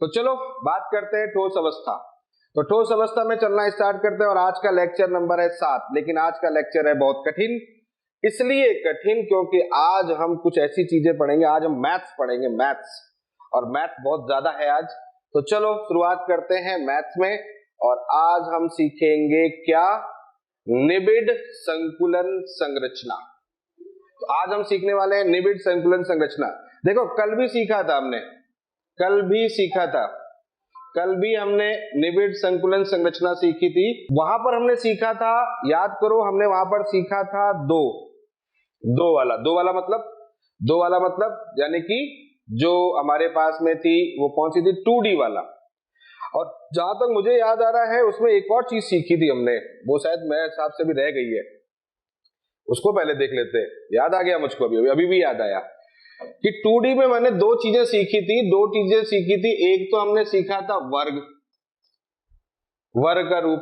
तो चलो बात करते हैं ठोस अवस्था। तो ठोस अवस्था में चलना स्टार्ट करते हैं और आज का लेक्चर नंबर है 7। लेकिन आज का लेक्चर है बहुत कठिन, इसलिए कठिन क्योंकि आज हम कुछ ऐसी चीजें पढ़ेंगे। आज हम मैथ्स पढ़ेंगे, मैथ्स, और मैथ्स बहुत ज्यादा है आज। तो चलो शुरुआत करते हैं मैथ्स में, और आज हम सीखेंगे क्या? निबिड़ संकुलन संरचना। तो आज हम सीखने वाले हैं निबिड़ संकुलन संरचना। देखो कल भी सीखा था हमने, कल भी हमने निबिड़ संकुलन संरचना सीखी थी। वहां पर हमने सीखा था, याद करो, हमने वहां पर सीखा था दो वाला मतलब यानी कि जो हमारे पास में थी वो कौन सी थी? 2D वाला। और जहां तक मुझे याद आ रहा है उसमें एक और चीज सीखी थी हमने, वो शायद मेरे हिसाब से भी रह गई है, उसको पहले देख लेते हैं। याद आ गया मुझको, अभी भी याद आया कि 2D में मैंने दो चीजें सीखी थी। एक तो हमने सीखा था वर्ग का रूप,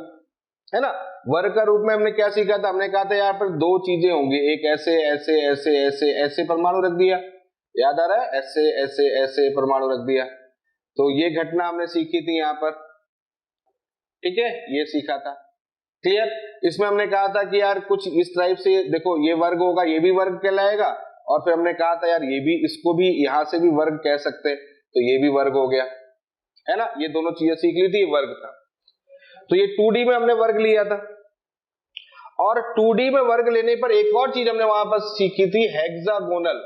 है ना। वर्ग का रूप में हमने क्या सीखा था? हमने कहा था यहाँ पर दो चीजें होंगी, एक ऐसे ऐसे ऐसे ऐसे ऐसे परमाणु रख दिया, याद आ रहा है? ऐसे ऐसे ऐसे परमाणु रख दिया। तो ये घटना हमने सीखी थी यहाँ पर, ठीक है, ये सीखा था। क्लियर? इसमें हमने कहा था कि यार कुछ इस टाइप से, देखो ये वर्ग होगा, ये भी वर्ग कहलाएगा, और फिर हमने कहा था यार ये भी, इसको भी यहां से भी वर्ग कह सकते हैं, तो ये भी वर्ग हो गया, है ना। ये दोनों चीजें सीख ली थी, वर्ग था। तो ये 2D में हमने वर्ग लिया था, और 2D में वर्ग लेने पर एक और चीज हमने वहां पर सीखी थी, हेक्सागोनल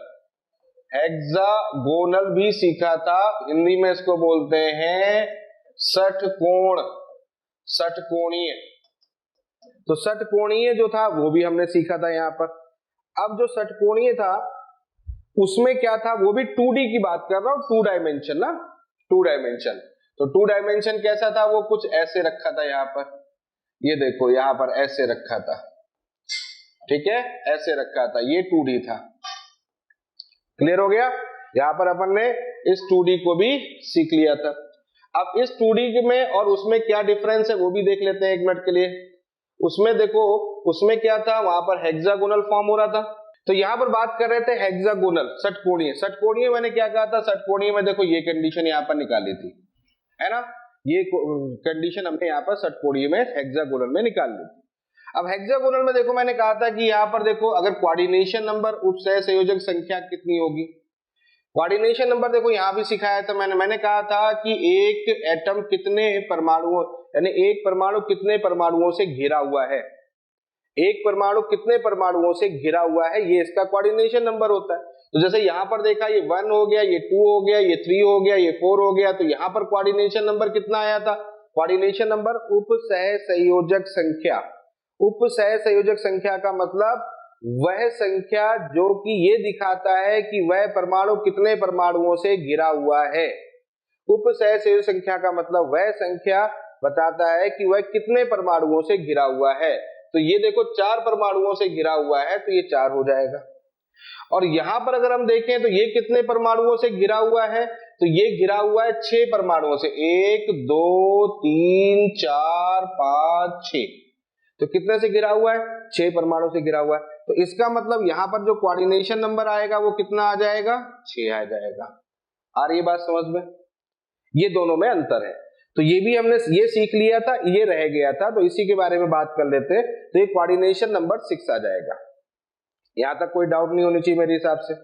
भी सीखा था। हिंदी में इसको बोलते हैं षटकोणीय। तो षटकोणीय जो था वो भी हमने सीखा था यहाँ पर। अब जो षटकोणीय था उसमें क्या था? वो भी 2D की बात कर रहा हूं, 2 डायमेंशन ना, 2 डायमेंशन। तो 2 डायमेंशन कैसा था? वो कुछ ऐसे रखा था यहाँ पर, ये देखो यहाँ पर ऐसे रखा था, ठीक है, ऐसे रखा था, ये 2D था। क्लियर हो गया? यहाँ पर अपन ने इस 2D को भी सीख लिया था। अब इस 2D में और उसमें क्या डिफरेंस है वो भी देख लेते हैं एक मिनट के लिए। उसमें देखो, उसमें क्या था? वहां पर हेक्सागोनल फॉर्म हो रहा था। तो यहां पर बात कर रहे थे हेक्सागोनल, षटकोणीय मैंने क्या कहा था? षटकोणीय में देखो ये कंडीशन यहां पर निकाली थी, है ना। ये कंडीशन हमने यहां पर षटकोणीय में, हेक्सागोनल में निकाल ली थी। अब हेक्सागोनल में देखो मैंने कहा था कि यहां पर देखो, अगर कोऑर्डिनेशन नंबर उप सह संयोजक संख्या कितनी होगी? कोऑर्डिनेशन नंबर देखो यहां भी सिखाया था मैंने कहा था कि एक एटम कितने परमाणुओं, यानी एक परमाणु कितने परमाणुओं से घिरा हुआ है, एक परमाणु कितने परमाणुओं से घिरा हुआ है, ये इसका कोऑर्डिनेशन नंबर होता है। तो जैसे यहां पर देखा, ये 1 हो गया, ये 2 हो गया, ये 3 हो गया, ये 4 हो गया, तो यहां पर कोऑर्डिनेशन नंबर कितना आया था? कोऑर्डिनेशन नंबर उप सह संयोजक संख्या। उप सह संयोजक संख्या का मतलब वह संख्या जो कि ये दिखाता है कि वह परमाणु कितने परमाणुओं से घिरा हुआ है। उप सह संयोजक संख्या का मतलब वह संख्या बताता है कि वह कितने परमाणुओं से घिरा हुआ है। तो ये देखो 4 परमाणुओं से घिरा हुआ है, तो ये 4 हो जाएगा। और यहां पर अगर हम देखें तो ये कितने परमाणुओं से घिरा हुआ है? तो ये घिरा हुआ है 6 परमाणुओं से, 1 2 3 4 5 6। तो कितने से घिरा हुआ है? 6 परमाणु से घिरा हुआ है। तो इसका मतलब यहां पर जो कोऑर्डिनेशन नंबर आएगा वो कितना आ जाएगा? 6 आ जाएगा। आ रही बात समझ में? ये दोनों में अंतर है। तो ये भी हमने ये सीख लिया था, ये रह गया था, तो इसी के बारे में बात कर लेते। तो ये कोऑर्डिनेशन नंबर 6 आ जाएगा। यहां तक कोई डाउट नहीं होनी चाहिए मेरे हिसाब से।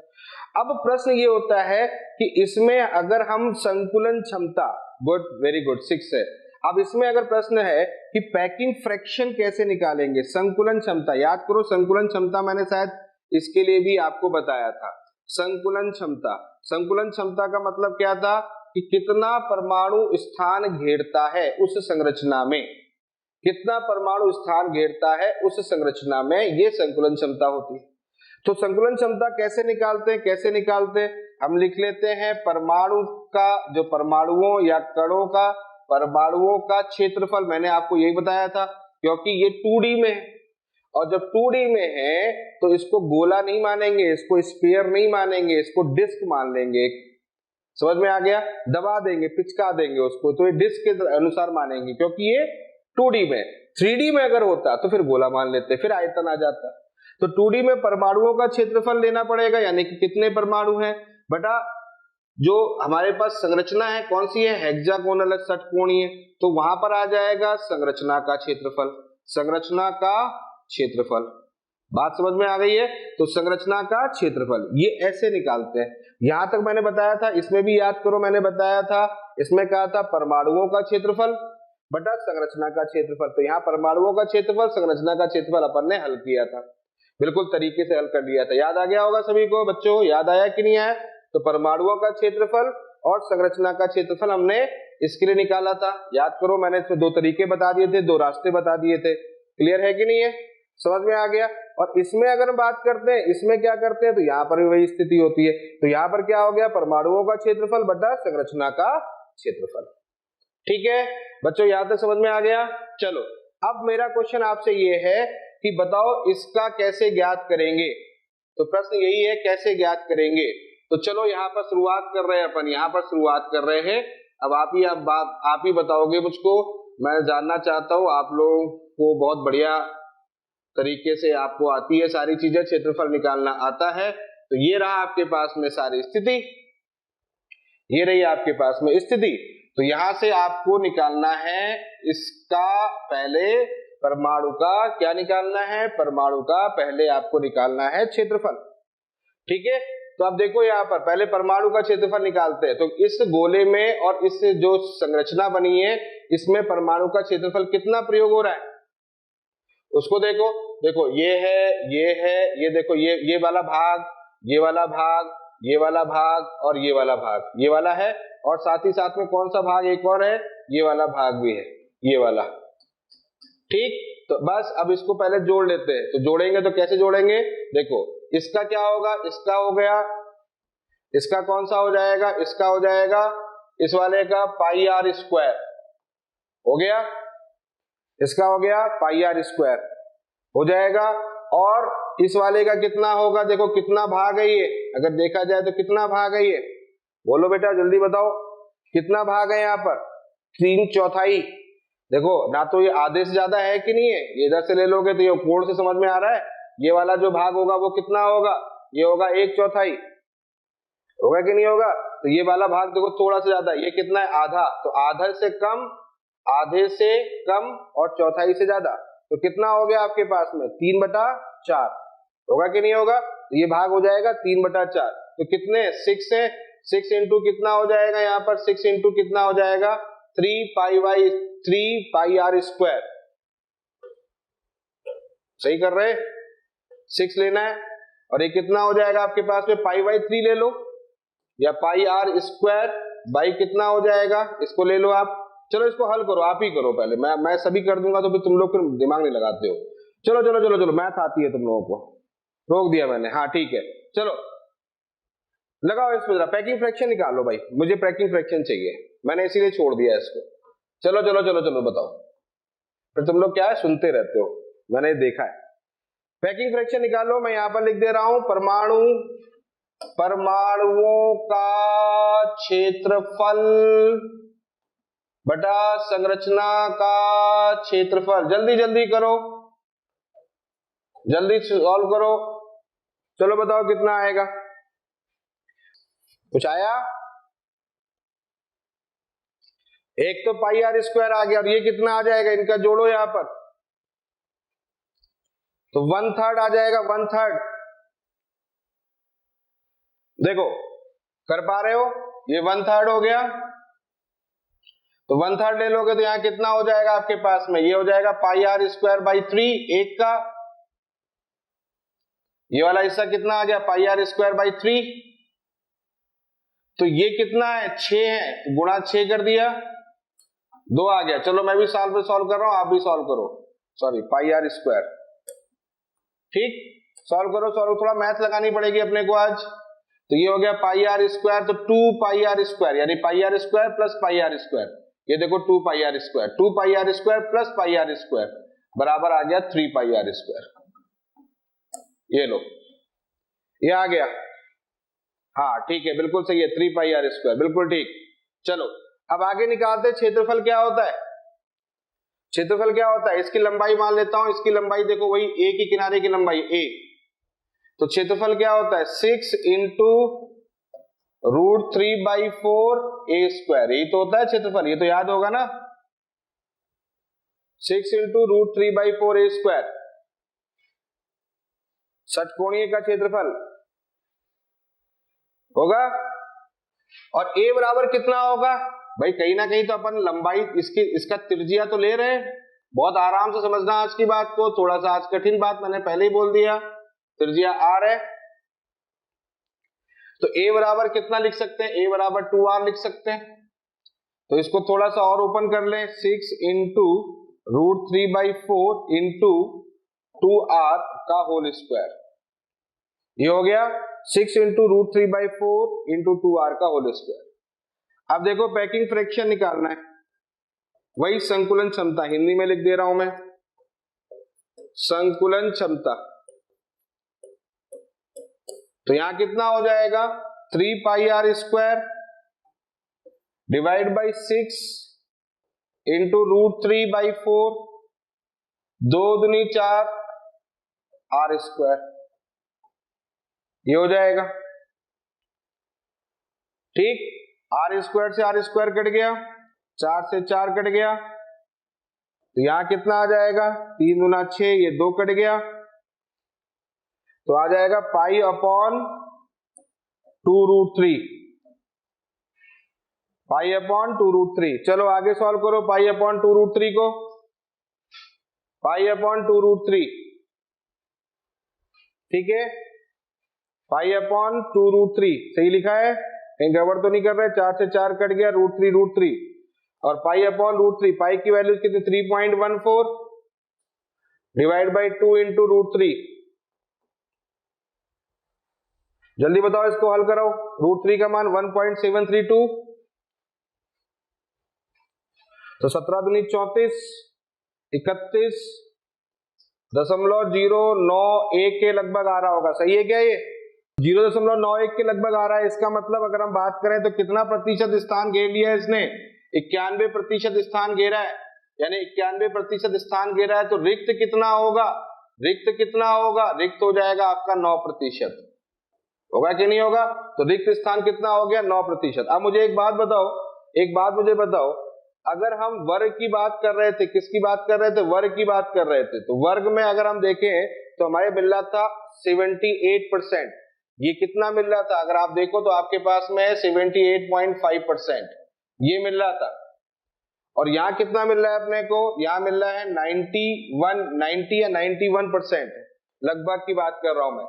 अब प्रश्न ये होता है कि इसमें अगर हम संकुलन क्षमता, गुड, वेरी गुड, 6 है। अब इसमें अगर प्रश्न है कि पैकिंग फ्रैक्शन कैसे निकालेंगे? संकुलन क्षमता, याद करो संकुलन क्षमता मैंने शायद इसके लिए भी आपको बताया था। संकुलन क्षमता का मतलब क्या था कि कितना परमाणु स्थान घेरता है उस संरचना में, कितना परमाणु स्थान घेरता है उस संरचना में, ये संकुलन क्षमता होती है। तो संकुलन क्षमता कैसे निकालते हैं? हम लिख लेते हैं परमाणु का, जो परमाणुओं या कणों का, परमाणुओं का क्षेत्रफल। मैंने आपको यही बताया था, क्योंकि ये 2D में है, और जब 2D में है तो इसको गोला नहीं मानेंगे, इसको स्फीयर नहीं मानेंगे, इसको डिस्क मान लेंगे। समझ में आ गया? दबा देंगे, पिचका देंगे उसको, तो ये डिस्क के अनुसार मानेंगे, क्योंकि ये 2D में। 3D में अगर होता तो फिर गोला मान लेते, फिर आयतन आ जाता। तो 2D में परमाणुओं का क्षेत्रफल लेना पड़ेगा, यानी कि कितने परमाणु हैं बटा जो हमारे पास संरचना है कौन सी है, हेक्सागोनल षटकोणीय, तो वहां पर आ जाएगा संरचना का क्षेत्रफल, संरचना का क्षेत्रफल। बात समझ में आ गई है? तो संरचना का क्षेत्रफल ये ऐसे निकालते हैं। यहां तक मैंने बताया था, इसमें भी याद करो मैंने बताया था, इसमें कहा था परमाणुओं का क्षेत्रफल बटा संरचना का क्षेत्रफल। तो यहाँ परमाणुओं का क्षेत्रफल संरचना का क्षेत्रफल अपन ने हल किया था, बिल्कुल तरीके से हल कर लिया था। याद आ गया होगा सभी को बच्चों, याद आया कि नहीं आया? तो परमाणुओं का क्षेत्रफल और संरचना का क्षेत्रफल हमने इसके लिए निकाला था। याद करो मैंने इसमें दो तरीके बता दिए थे, दो रास्ते बता दिए थे। क्लियर है कि नहीं है? समझ में आ गया? और इसमें अगर हम बात करते हैं, इसमें क्या करते हैं, तो यहाँ पर भी वही स्थिति होती है। तो यहाँ पर क्या हो गया, परमाणुओं का क्षेत्रफल बटा संरचना का क्षेत्रफल। ठीक है बच्चों, यहां तक समझ में आ गया? चलो अब मेरा क्वेश्चन आपसे ये है कि बताओ इसका कैसे ज्ञात करेंगे। तो प्रश्न यही है कैसे ज्ञात करेंगे। तो चलो यहाँ पर शुरुआत कर रहे हैं अपन, यहाँ पर शुरुआत कर रहे हैं। अब आप ही बताओगे मुझको, मैं जानना चाहता हूँ। आप लोगों को बहुत बढ़िया तरीके से आपको आती है सारी चीजें, क्षेत्रफल निकालना आता है। तो ये रहा आपके पास में सारी स्थिति, ये रही आपके पास में स्थिति। तो यहां से आपको निकालना है इसका पहले परमाणु का क्या निकालना है, परमाणु का पहले आपको निकालना है क्षेत्रफल। ठीक है, तो आप देखो यहाँ पर पहले परमाणु का क्षेत्रफल निकालते हैं। तो इस गोले में और इस जो संरचना बनी है इसमें परमाणु का क्षेत्रफल कितना प्रयोग हो रहा है उसको देखो। देखो ये है, ये देखो ये वाला भाग, ये वाला भाग, ये वाला भाग और ये वाला भाग, ये वाला है। और साथ ही साथ में कौन सा भाग एक और है, ये वाला भाग भी है, ये वाला। ठीक, तो बस अब इसको पहले जोड़ लेते हैं। तो जोड़ेंगे तो कैसे जोड़ेंगे, देखो इसका क्या होगा, इसका हो गया, इसका कौन सा हो जाएगा, इसका हो जाएगा इस वाले का पाई आर स्क्वायर हो गया, इसका हो गया पाई आर स्क्वायर हो जाएगा। और इस वाले का कितना होगा, देखो कितना भाग है ये, अगर देखा जाए तो कितना भाग है ये, बोलो बेटा जल्दी बताओ कितना भाग है यहाँ पर, 3/4। देखो ना तो ये आधे से ज्यादा है कि नहीं है, ये इधर से ले लोगे तो ये कोण से समझ में आ रहा है, ये वाला जो भाग होगा वो कितना होगा, ये होगा 1/4 होगा कि नहीं होगा। तो ये वाला भाग देखो थोड़ा सा ज्यादा, ये कितना है, आधा। तो आधे से कम, आधे से कम और चौथाई से ज्यादा, तो कितना हो गया आपके पास में 3/4 होगा कि नहीं होगा। तो ये भाग हो जाएगा 3/4। तो कितने 6 है, 6 इंटू कितना हो जाएगा यहाँ पर, 6 इंटू कितना हो जाएगा 3 पाई आर स्क्वायर। सही कर रहे, 6 लेना है और ये कितना हो जाएगा आपके पास में π/3 ले लो, या पाई आर स्क्वायर बाई कितना हो जाएगा, इसको ले लो आप। चलो इसको हल करो, आप ही करो पहले, मैं सभी कर दूंगा तो फिर तुम लोग फिर दिमाग नहीं लगाते हो। चलो चलो चलो चलो, मैथ आती है तुम लोगों को, रोक दिया मैंने, हाँ ठीक है। चलो लगाओ इसमें जरा पैकिंग फ्रैक्शन निकालो भाई, मुझे पैकिंग फ्रैक्शन चाहिए, मैंने इसीलिए छोड़ दिया इसको। चलो चलो चलो चलो बताओ, फिर तुम लोग क्या है सुनते रहते हो, मैंने देखा है। पैकिंग फ्रैक्शन निकालो, मैं यहां पर लिख दे रहा हूं परमाणुओं का क्षेत्रफल बटा संरचना का क्षेत्रफल। जल्दी जल्दी करो, जल्दी सॉल्व करो। चलो बताओ कितना आएगा, कुछ आया? एक तो पाई आर स्क्वायर आ गया और ये कितना आ जाएगा, इनका जोड़ो यहां पर, तो 1/3 आ जाएगा, 1/3। देखो कर पा रहे हो, ये 1/3 हो गया। तो 1/3 ले लोगे तो यहां कितना हो जाएगा आपके पास में, ये हो जाएगा पाई आर स्क्वायर बाई 3 एक का, ये वाला हिस्सा कितना आ गया पाई आर स्क्वायर बाई 3। तो ये कितना है 6 है, तो गुणा 6 कर दिया, 2 आ गया। चलो मैं भी सॉल्व कर रहा हूं, आप भी सॉल्व करो, सॉरी पाई आर स्क्वायर। ठीक, सॉल्व करो, थोड़ा मैथ लगानी पड़ेगी अपने को आज। तो ये हो गया पाई आर स्क्वायर, तो 2 पाई आर स्क्वायर यानी pi R square plus pi R square, ये देखो 2 pi R square, 2 pi R square plus pi R square बराबर आ गया 3 पाई आर स्क्वायर। ये लो, ये आ गया, हाँ ठीक है बिल्कुल सही है, 3 पाई आर स्क्वायर, बिल्कुल ठीक। चलो अब आगे निकालते हैं क्षेत्रफल क्या होता है। क्षेत्रफल क्या होता है, इसकी लंबाई मान लेता हूं, इसकी लंबाई देखो वही ए की किनारे की लंबाई ए, तो क्षेत्रफल क्या होता है 6 इंटू √3/4 a स्क्वायर, यही तो होता है क्षेत्रफल, ये तो याद होगा ना, 6 इंटू √3/4 a स्क्वायर षटकोणीय का क्षेत्रफल होगा। और a बराबर कितना होगा भाई, कहीं ना कहीं तो अपन लंबाई इसका त्रिज्या तो ले रहे हैं, बहुत आराम से समझना आज की बात को, थोड़ा सा आज कठिन बात मैंने पहले ही बोल दिया, त्रिज्या r है, तो a बराबर कितना लिख सकते हैं, a बराबर 2r लिख सकते हैं। तो इसको थोड़ा सा और ओपन कर लें, 6 इंटू √3/4 इंटू 2r का होल स्क्वायर, ये हो गया 6 इंटू √3/4 इंटू 2r का होल स्क्वायर। अब देखो पैकिंग फ्रैक्शन निकालना है, वही संकुलन क्षमता हिंदी में लिख दे रहा हूं मैं, संकुलन क्षमता। तो यहां कितना हो जाएगा, 3πr square divide by 6 into √3/4, 2 दूनी 4 r स्क्वायर, ये हो जाएगा ठीक। r स्क्वायर से r स्क्वायर कट गया, 4 से 4 कट गया, तो यहां कितना आ जाएगा, 3 दूना 6, ये 2 कट गया, तो आ जाएगा π/2√3, π/2√3। चलो आगे सॉल्व करो π/2√3 को, π/2√3 ठीक है, π/2√3 सही लिखा है, कहीं गड़बड़ तो नहीं कर रहे, 4 से 4 कट गया, √3 और π/√3, पाई की वैल्यू कितनी 3.14 डिवाइड बाई 2 इंटू √3, जल्दी बताओ इसको हल कराओ, √3 का मान 1.732, तो 17 दूनी 34, 31.091 के लगभग आ रहा होगा, सही है क्या, ये 0.91 के लगभग आ रहा है। इसका मतलब अगर हम बात करें तो कितना प्रतिशत स्थान घेर लिया है इसने, 91% स्थान घेरा है, यानी 91% स्थान घेरा है, तो रिक्त कितना होगा, रिक्त कितना होगा, रिक्त हो जाएगा आपका 9%, होगा कि नहीं होगा, तो रिक्त स्थान कितना हो गया 9%। अब मुझे एक बात बताओ, अगर हम वर्ग की बात कर रहे थे, किसकी बात कर रहे थे, वर्ग की बात कर रहे थे, तो वर्ग में अगर हम देखें तो हमारे मिल रहा था 78%, ये कितना मिल रहा था, अगर आप देखो तो आपके पास में 78.5% ये मिल रहा था, और यहां कितना मिल रहा है अपने को, यहां मिल रहा है 90 या 91% लगभग की बात कर रहा हूं मैं।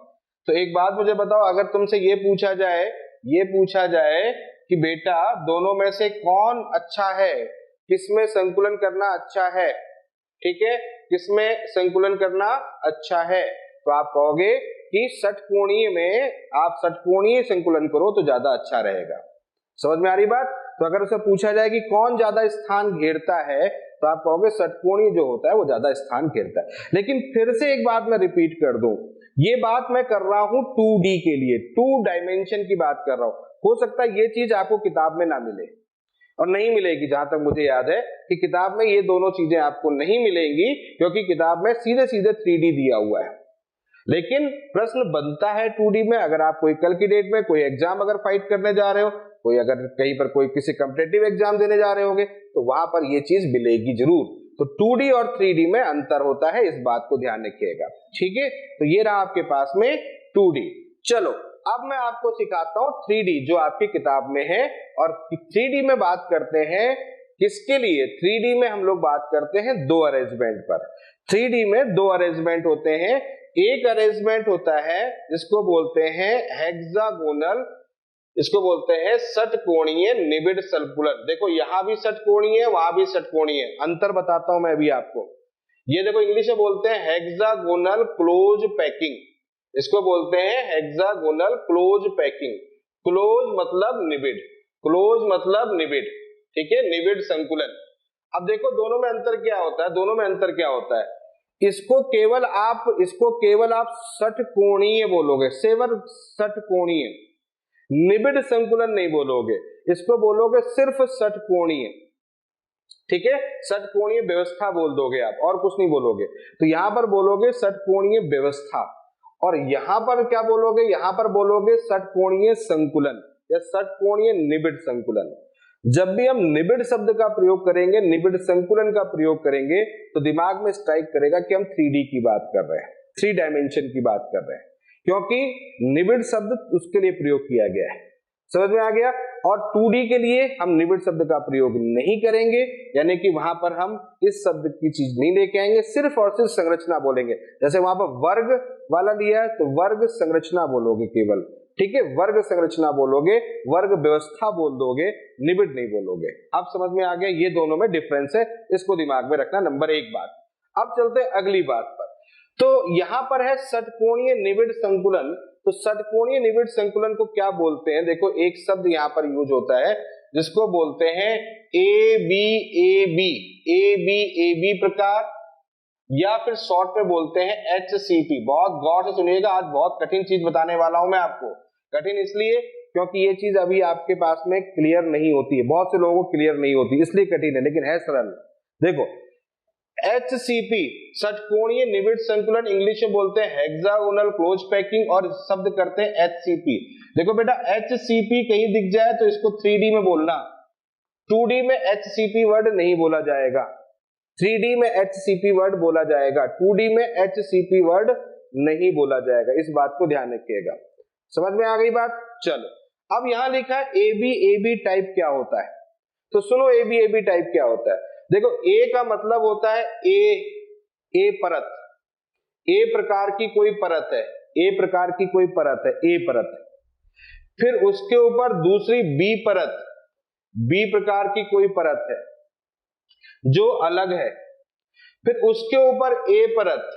तो एक बात मुझे बताओ, अगर तुमसे ये पूछा जाए कि बेटा दोनों में से कौन अच्छा है, किसमें संकुलन करना अच्छा है, ठीक है, किसमें संकुलन करना अच्छा है, तो आप कहोगे कि षटकोणीय में आप षटकोणीय संकुलन करो तो ज्यादा अच्छा रहेगा। समझ में आ रही बात। तो अगर उसे पूछा जाए कि कौन ज्यादा स्थान घेरता है, तो आप कहोगे षटकोणीय जो होता है वो ज्यादा स्थान घेरता है। लेकिन फिर से एक बात मैं रिपीट कर दूं, ये बात मैं कर रहा हूं 2D के लिए, 2 डायमेंशन की बात कर रहा हूं। हो सकता है ये चीज आपको किताब में ना मिले और नहीं मिलेगी, जहां तक मुझे याद है कि किताब में ये दोनों चीजें आपको नहीं मिलेंगी, क्योंकि किताब में सीधे 3D दिया हुआ है। लेकिन प्रश्न बनता है 2D में, अगर आप कोई कल की डेट में कोई एग्जाम अगर फाइट करने जा रहे हो, कोई अगर कहीं पर कोई किसी कॉम्पिटिटिव एग्जाम देने जा रहे होगे, तो वहां पर ये चीज मिलेगी जरूर। तो 2D और 3D में अंतर होता है, इस बात को ध्यान रखिएगा, ठीक है। तो ये रहा आपके पास में 2D। चलो अब मैं आपको सिखाता हूं 3D जो आपकी किताब में है, और 3D में बात करते हैं किसके लिए, 3D में हम लोग बात करते हैं 2 अरेंजमेंट पर। 3D में 2 अरेंजमेंट होते हैं, एक अरेंजमेंट होता है जिसको बोलते हैं हेक्सागोनल, इसको बोलते हैं षटकोणीय निबिड़ संकुलन। देखो यहां भी षटकोणीय है, वहां भी षटकोणीय है, अंतर बताता हूं मैं अभी आपको। ये देखो इंग्लिश में बोलते हैं हेक्सागोनल क्लोज पैकिंग, इसको बोलते हैं हेक्सागोनल क्लोज पैकिंग। क्लोज मतलब निबिड़, क्लोज मतलब निबिड़, ठीक है, निबिड़ संकुलन। अब देखो दोनों में अंतर क्या होता है, इसको केवल आप षटकोणीय बोलोगे, सेवर षटकोणीय, निबिड़ संकुलन नहीं बोलोगे, इसको बोलोगे सिर्फ षटकोणीय, ठीक है, षटकोणीय व्यवस्था बोल दोगे आप, और कुछ नहीं बोलोगे। तो यहां पर बोलोगे षटकोणीय व्यवस्था, और यहां पर क्या बोलोगे, यहां पर बोलोगे षटकोणीय संकुलन। या षटकोणीय निबिड़ संकुलन। जब भी हम निबिड़ शब्द का प्रयोग करेंगे, निबिड़ संकुलन का प्रयोग करेंगे, तो दिमाग में स्ट्राइक करेगा कि हम 3D की बात कर रहे हैं, 3 डायमेंशन की बात कर रहे हैं, क्योंकि निबिड़ शब्द उसके लिए प्रयोग किया गया है। समझ में आ गया। और 2D के लिए हम निबिड़ शब्द का प्रयोग नहीं करेंगे, यानी कि वहां पर हम इस शब्द की चीज नहीं लेके आएंगे, सिर्फ और सिर्फ संरचना बोलेंगे। जैसे वहां पर वर्ग वाला लिया है तो वर्ग संरचना बोलोगे केवल, ठीक है, वर्ग संरचना बोलोगे, वर्ग व्यवस्था बोल दोगे, निबिड़ नहीं बोलोगे। अब समझ में आ गया, ये दोनों में डिफरेंस है, इसको दिमाग में रखना, नंबर 1 बात। अब चलते हैं अगली बात पर। तो यहां पर है षटकोणीय निबिड़ संकुलन। तो षटकोणीय निबिड़ संकुलन को क्या बोलते हैं? देखो एक शब्द यहां पर यूज होता है जिसको बोलते हैं ए बी ए बी प्रकार, या फिर शॉर्ट में बोलते हैं HCP। बहुत गौर से सुनिएगा, आज बहुत कठिन चीज बताने वाला हूं मैं आपको। कठिन इसलिए क्योंकि ये चीज अभी आपके पास में क्लियर नहीं होती है, बहुत से लोगों को क्लियर नहीं होती, इसलिए कठिन है, लेकिन है सरल। देखो HCP षटकोणीय निबिड़ संकुलन, इंग्लिश में बोलते हैं हेक्सागोनल क्लोज पैकिंग, और शब्द करते हैं HCP। देखो बेटा HCP कहीं दिख जाए तो इसको 3D में बोलना, 2D में HCP वर्ड नहीं बोला जाएगा, 3D में HCP वर्ड बोला जाएगा, 2D में HCP वर्ड नहीं बोला जाएगा। इस बात को ध्यान रखिएगा। समझ में आ गई बात? चलो अब यहां लिखा है AB टाइप क्या होता है, तो सुनो AB टाइप क्या होता है। देखो ए का मतलब होता है ए परत, ए प्रकार की कोई परत है, ए प्रकार की कोई परत है, ए परत। फिर उसके ऊपर दूसरी बी परत, बी प्रकार की कोई परत है जो अलग है। फिर उसके ऊपर ए परत,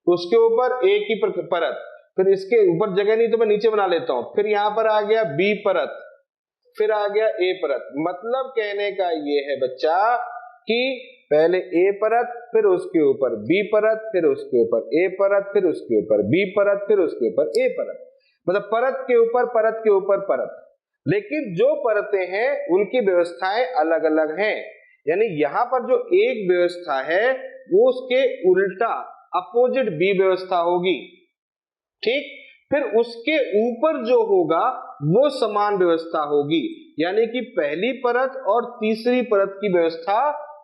उसके ऊपर ए की परत, फिर इसके ऊपर जगह नहीं तो मैं नीचे बना लेता हूं। फिर यहां पर आ गया बी परत, फिर आ गया ए परत। मतलब कहने का ये है बच्चा कि पहले ए परत, फिर उसके ऊपर बी परत, फिर उसके ऊपर ए परत, फिर उसके ऊपर बी परत, फिर उसके ऊपर ए परत। मतलब परत के ऊपर परत के ऊपर परत, लेकिन जो परतें हैं उनकी व्यवस्थाएं अलग अलग हैं। यानी यहां पर जो एक व्यवस्था है वो उसके उल्टा अपोजिट बी व्यवस्था होगी, ठीक। फिर उसके ऊपर जो होगा वो समान व्यवस्था होगी, यानी कि पहली परत और तीसरी परत की व्यवस्था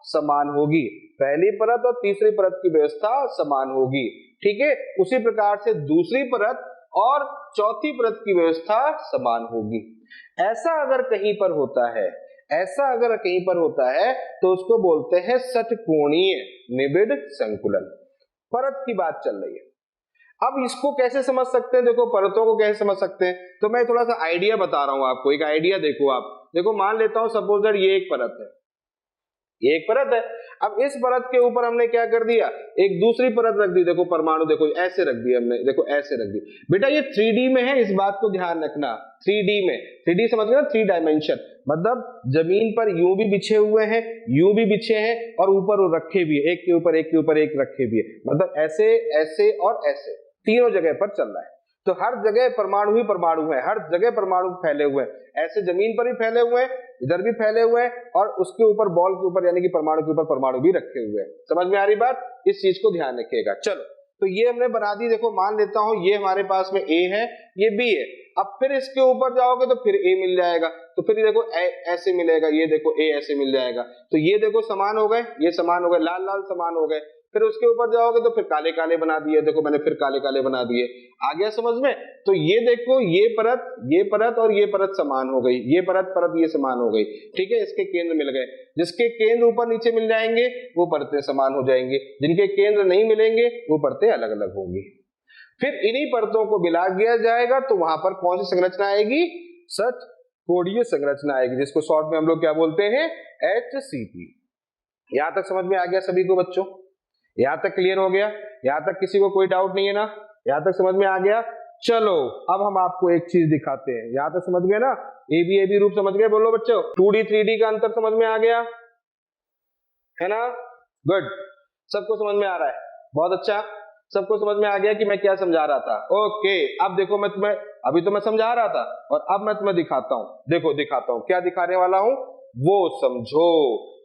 समान होगी, पहली परत और तीसरी परत की व्यवस्था समान होगी, ठीक है। उसी प्रकार से दूसरी परत और चौथी परत की व्यवस्था समान होगी। ऐसा अगर कहीं पर होता है, ऐसा अगर कहीं पर होता है तो उसको बोलते हैं षटकोणीय निबिड़ संकुलन। परत की बात चल रही है। अब इसको कैसे समझ सकते हैं? देखो परतों को कैसे समझ सकते हैं, तो मैं थोड़ा सा आइडिया बता रहा हूं आपको, एक आइडिया देखो आप। देखो मान लेता हूं सपोज दैट ये एक परत है, ये एक परत है। अब इस परत के ऊपर हमने क्या कर दिया, एक दूसरी परत रख दी। देखो परमाणु, देखो ऐसे रख दिया हमने, देखो ऐसे रख दी। बेटा ये 3D में है, इस बात को ध्यान रखना। 3D में, 3D समझ गए ना, 3 डायमेंशन, मतलब जमीन पर यूं भी बिछे हुए हैं, यूं भी बिछे हैं, और ऊपर वो रखे भी है, एक के ऊपर एक के ऊपर एक रखे भी है, मतलब ऐसे ऐसे और ऐसे तीनों जगह पर चल रहा है। तो हर जगह परमाणु ही परमाणु है, हर जगह परमाणु फैले हुए हैं, ऐसे जमीन पर भी फैले हुए हैं, इधर भी फैले हुए हैं, और उसके ऊपर बॉल के ऊपर यानी कि परमाणु के ऊपर परमाणु भी रखे हुए हैं। समझ में आ रही बात? इस चीज को ध्यान रखिएगा। चलो तो ये हमने बना दी। देखो मान लेता हूं ये हमारे पास में ए है, ये बी है। अब फिर इसके ऊपर जाओगे तो फिर ए मिल जाएगा, तो फिर देखो ऐसे मिलेगा, ये देखो ए ऐसे मिल जाएगा। तो ये देखो समान हो गए, ये समान हो गए, लाल लाल समान हो गए। फिर उसके ऊपर जाओगे तो फिर काले काले बना दिए, देखो मैंने फिर काले काले बना दिए। आ गया समझ में? तो ये देखो ये परत और ये परत समान हो गई, ये परत ये समान हो गई, ठीक है। इसके केंद्र मिल गए, जिसके केंद्र ऊपर नीचे मिल जाएंगे वो परतें समान हो जाएंगी, जिनके केंद्र नहीं मिलेंगे वो परतें अलग अलग होंगी। फिर इन्हीं परतों को मिला दिया जाएगा तो वहां पर कौन सी संरचना आएगी? षटकोणीय संरचना आएगी, जिसको शॉर्ट में हम लोग क्या बोलते हैं? HCP। यहां तक समझ में आ गया सभी को बच्चों? यहां तक क्लियर हो गया? यहां तक किसी को कोई डाउट नहीं है ना? यहां तक समझ में आ गया? चलो अब हम आपको एक चीज दिखाते हैं। यहां तक समझ गए ना? AB रूप समझ गए? बोलो बच्चों। 2D 3D का अंतर समझ में आ गया है ना? गुड, सबको समझ में आ रहा है? बहुत अच्छा, सबको समझ में आ गया कि मैं क्या समझा रहा था? ओके, अब देखो मैं तुम्हें, अभी तो मैं समझा रहा था और अब मैं तुम्हें दिखाता हूं। देखो दिखाता हूं, क्या दिखाने वाला हूं वो समझो।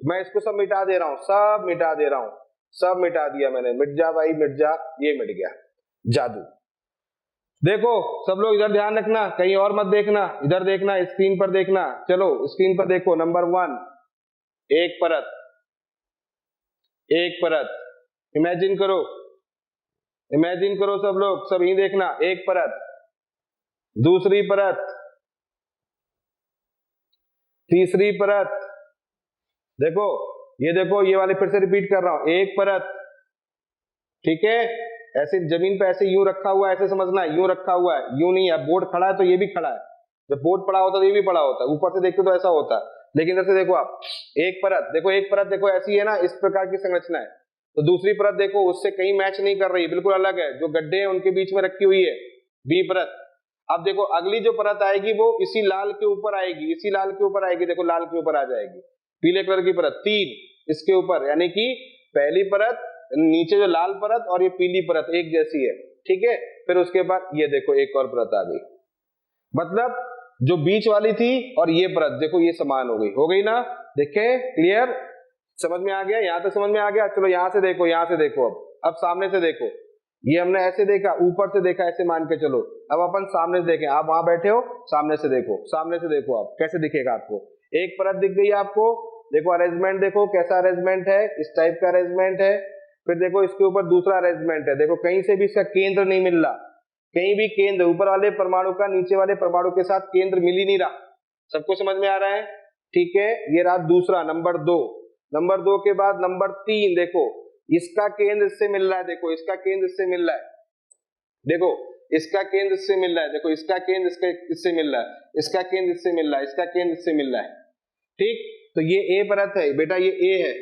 मैं इसको सब मिटा दे रहा हूं, सब मिटा दे रहा हूं, सब मिटा दिया मैंने। मिट जा भाई मिट जा, ये मिट गया, जादू। देखो सब लोग इधर ध्यान रखना, कहीं और मत देखना, इधर देखना, स्क्रीन पर देखना। चलो स्क्रीन पर देखो, नंबर 1 एक परत, एक परत, इमेजिन करो, इमेजिन करो सब लोग, सब यही देखना, एक परत, दूसरी परत, तीसरी परत, देखो ये देखो, ये वाले फिर से रिपीट कर रहा हूं, एक परत, ठीक है। ऐसे जमीन पे ऐसे यूं रखा हुआ है, ऐसे समझना है, यूं रखा हुआ है, यूं नहीं है। बोर्ड खड़ा है तो ये भी खड़ा है, जब बोर्ड पड़ा होता है तो ये भी पड़ा होता है, ऊपर से देखते तो ऐसा होता है, लेकिन इधर से देखो आप, एक परत देखो, एक परत देखो ऐसी है ना, इस प्रकार की संरचना है। तो दूसरी परत देखो, उससे कहीं मैच नहीं कर रही, बिल्कुल अलग है, जो गड्ढे हैं उनके बीच में रखी हुई है, बी परत। अब देखो अगली जो परत आएगी वो इसी लाल के ऊपर आएगी, इसी लाल के ऊपर आएगी, देखो लाल के ऊपर आ जाएगी, पीले कलर की परत 3 इसके ऊपर, यानी कि पहली परत, नीचे जो लाल परत और ये पीली परत एक जैसी है, ठीक है। फिर उसके बाद ये देखो एक और परत आ गई, मतलब जो बीच वाली थी और ये परत देखो ये समान हो गई ना, देखे क्लियर, समझ में आ गया, यहां तक समझ में आ गया। चलो यहां से देखो, यहां से देखो, अब सामने से देखो, ये हमने ऐसे देखा, ऊपर से देखा, ऐसे मान के चलो, अब अपन सामने से देखें, आप वहां बैठे हो, सामने से देखो, सामने से देखो, आप कैसे दिखेगा आपको, एक परत दिख गई आपको, देखो अरेंजमेंट देखो कैसा अरेंजमेंट है, इस टाइप का अरेंजमेंट है। फिर देखो इसके ऊपर दूसरा अरेंजमेंट है, देखो कहीं से भी इसका केंद्र नहीं मिल रहा, कहीं भी केंद्र, ऊपर वाले परमाणु का नीचे वाले परमाणु के साथ केंद्र मिल ही नहीं रहा। सबको समझ में आ रहा है, ठीक है। ये रहा दूसरा, नंबर 2। नंबर 2 के बाद नंबर 3, देखो इसका केंद्र इससे मिल रहा है, देखो इसका केंद्र इससे मिल रहा है, देखो इसका केंद्र इससे मिल रहा है, देखो इसका केंद्र इससे मिल रहा है, इसका केंद्र इससे मिल रहा है, इसका केंद्र इससे मिल रहा है, ठीक। तो ये ए परत है बेटा, ये ए है,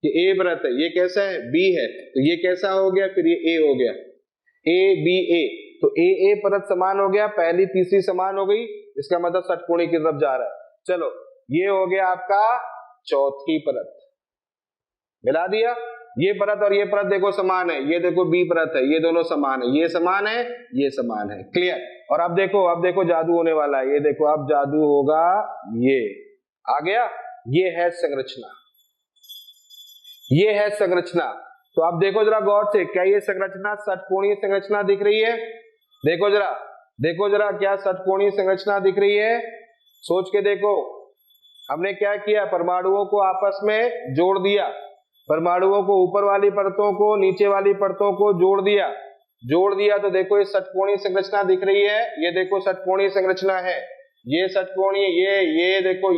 ये ए परत है, ये कैसा है, बी है, तो ये कैसा हो गया, फिर ये ए हो गया, ए बी ए, तो ए ए परत समान हो गया, पहली तीसरी समान हो गई, इसका मतलब षटकोणी की तरफ जा रहा है। चलो ये हो गया आपका चौथी परत, मिला दिया, ये परत और ये परत देखो समान है, ये देखो बी परत है, ये दोनों समान है, ये समान है, ये समान है, क्लियर। और अब देखो जादू होने वाला है, ये देखो अब जादू होगा, ये आ गया, ये है संरचना, ये है संरचना। तो आप देखो जरा गौर से, क्या ये संरचना षटकोणीय संरचना दिख रही है, देखो जरा, देखो जरा, क्या षटकोणीय संरचना दिख रही है, सोच के देखो। हमने क्या किया, परमाणुओं को आपस में जोड़ दिया, परमाणुओं को ऊपर वाली परतों को नीचे वाली परतों को जोड़ दिया, जोड़ दिया, तो देखो ये षटकोणीय संरचना दिख रही है, ये देखो षटकोणीय संरचना है, ये षटकोणीय, ये देखो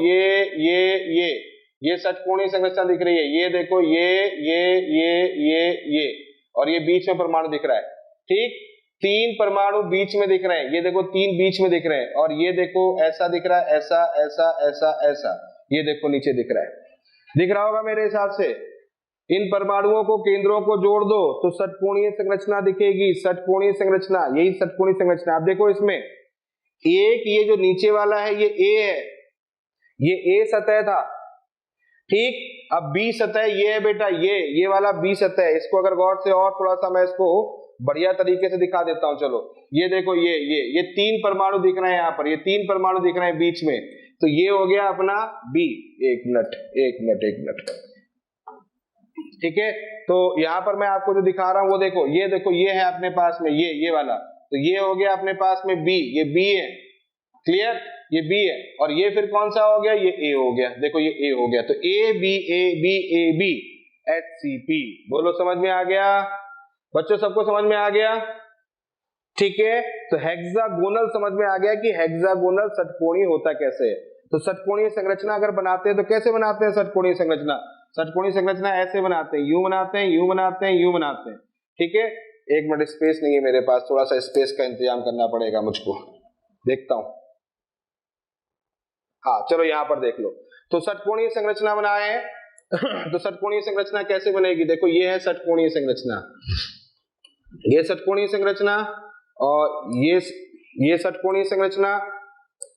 ये षटकोणीय संरचना दिख रही है, ये देखो ये और ये बीच में परमाणु दिख रहा है, ठीक। 3 परमाणु बीच में दिख रहे हैं, ये देखो 3 बीच में दिख रहे हैं, और ये देखो ऐसा दिख रहा है, ऐसा ऐसा ऐसा ऐसा, ये देखो नीचे दिख रहा है, दिख रहा होगा मेरे हिसाब से। इन परमाणुओं को केंद्रों को जोड़ दो तो षटकोणीय संरचना दिखेगी, षटकोणीय संरचना, यही षटकोणीय संरचना। आप देखो इसमें एक, ये जो नीचे वाला है ये ए है, ये ए सतह था, ठीक। अब बी सतह ये है बेटा, ये वाला बी सतह है, इसको अगर गौर से और थोड़ा सा मैं इसको बढ़िया तरीके से दिखा देता हूं, चलो ये देखो, ये 3 परमाणु दिख रहे हैं यहाँ पर, ये 3 परमाणु दिख रहे हैं बीच में, तो ये हो गया अपना बी। एक मिनट, ठीक है। तो यहां पर मैं आपको जो दिखा रहा हूं वो देखो, ये है अपने पास में, ये वाला, तो ये हो गया अपने पास में बी, ये बी है, क्लियर, ये बी है, और ये फिर कौन सा हो गया, ये ए हो गया, देखो ये ए हो गया, तो ए बी HCP, बोलो समझ में आ गया बच्चों, सबको समझ में आ गया, ठीक है। तो हेक्सागोनल समझ में आ गया कि हेक्सागोनल षटकोणीय होता कैसे है। तो षटकोणीय संरचना अगर बनाते हैं तो कैसे बनाते हैं षटकोणीय संरचना, षटकोणीय संरचना ऐसे बनाते हैं, यूं बनाते हैं, यूं बनाते हैं, यूं बनाते हैं, ठीक है। एक मिनट, स्पेस नहीं है मेरे पास, थोड़ा सा स्पेस का इंतजाम करना पड़ेगा मुझको, देखता हूं, हाँ चलो यहां पर देख लो। तो षटकोणीय संरचना बनाए हैं तो षटकोणीय संरचना कैसे बनेगी, देखो ये है षटकोणीय संरचना, ये षटकोणीय संरचना, और ये षटकोणीय संरचना,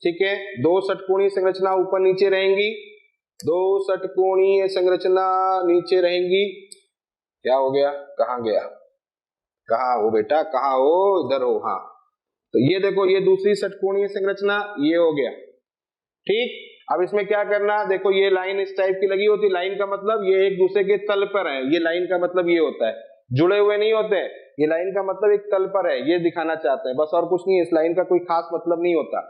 ठीक है। 2 षटकोणीय संरचना ऊपर नीचे रहेंगी, 2 षटकोणीय संरचना नीचे रहेंगी, क्या हो गया, कहां गया, कहां हो बेटा, कहां हो, इधर हो, हाँ। तो ये देखो, ये दूसरी षटकोणीय संरचना, ये हो गया, ठीक। अब इसमें क्या करना, देखो ये लाइन इस टाइप की लगी होती, लाइन का मतलब ये एक दूसरे के तल पर है, ये लाइन का मतलब ये होता है, जुड़े हुए नहीं होते, ये लाइन का मतलब एक तल पर है, ये दिखाना चाहते हैं बस, और कुछ नहीं, इस लाइन का कोई खास मतलब नहीं होता।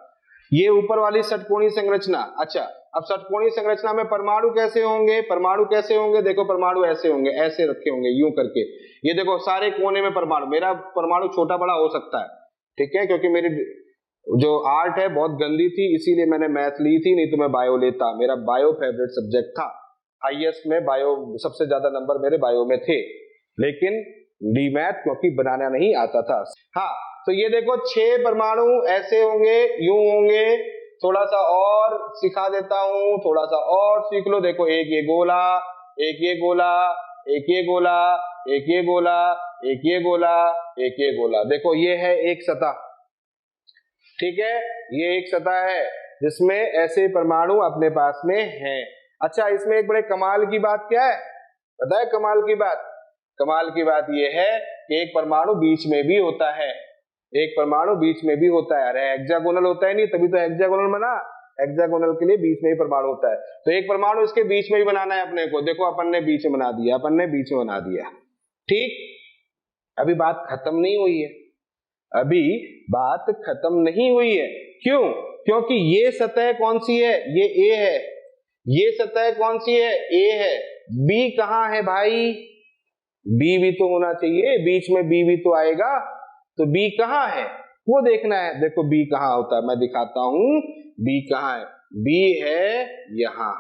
ये ऊपर वाली षटकोणीय संरचना। अच्छा, अब षटकोणीय संरचना में परमाणु कैसे होंगे, परमाणु कैसे होंगे, देखो परमाणु ऐसे होंगे, ऐसे रखे होंगे यूं करके। ये देखो सारे कोने में परमाणु, मेरा परमाणु छोटा बड़ा हो सकता है, ठीक है, क्योंकि मेरी जो आर्ट है बहुत गंदी थी, इसीलिए मैंने मैथ ली थी, नहीं तो मैं बायो लेता, मेरा बायो फेवरेट सब्जेक्ट था, हाईएस्ट में बायो, सबसे ज्यादा नंबर मेरे बायो में थे, लेकिन डी मैथ क्योंकि बनाना नहीं आता था। हाँ, तो ये देखो 6 परमाणु ऐसे होंगे, यूं होंगे, थोड़ा सा और सिखा देता हूं, थोड़ा सा और सीख लो। देखो एक ये गोला, एक ये गोला, एक ये गोला, एक ये गोला, एक ये गोला, एक ये गोला, देखो ये है एक सतह, ठीक है, ये एक सतह है जिसमें ऐसे परमाणु अपने पास में हैं। अच्छा, इसमें एक बड़े कमाल की बात क्या है, पता है कमाल की बात? कमाल की बात यह है कि एक परमाणु बीच में भी होता है, एक परमाणु बीच में भी होता है। अरे हेक्सागोनल होता है नहीं, तभी तो हेक्सागोनल बना, हेक्सागोनल के लिए बीच में ही परमाणु होता है, तो एक परमाणु इसके बीच में ही बनाना है अपने को। देखो अपन ने बीच में बना दिया, अपन ने बीच में बना दिया, ठीक। अभी बात खत्म नहीं हुई है, अभी बात खत्म नहीं हुई है। क्यों? क्योंकि ये सतह कौन सी है, ये ए है, ये सतह कौन सी है, ए है। बी कहां है भाई? बी भी तो होना चाहिए, बीच में बी भी तो आएगा, तो बी कहां है वो देखना है। देखो बी कहां होता है, मैं दिखाता हूं बी कहां है। बी है यहां,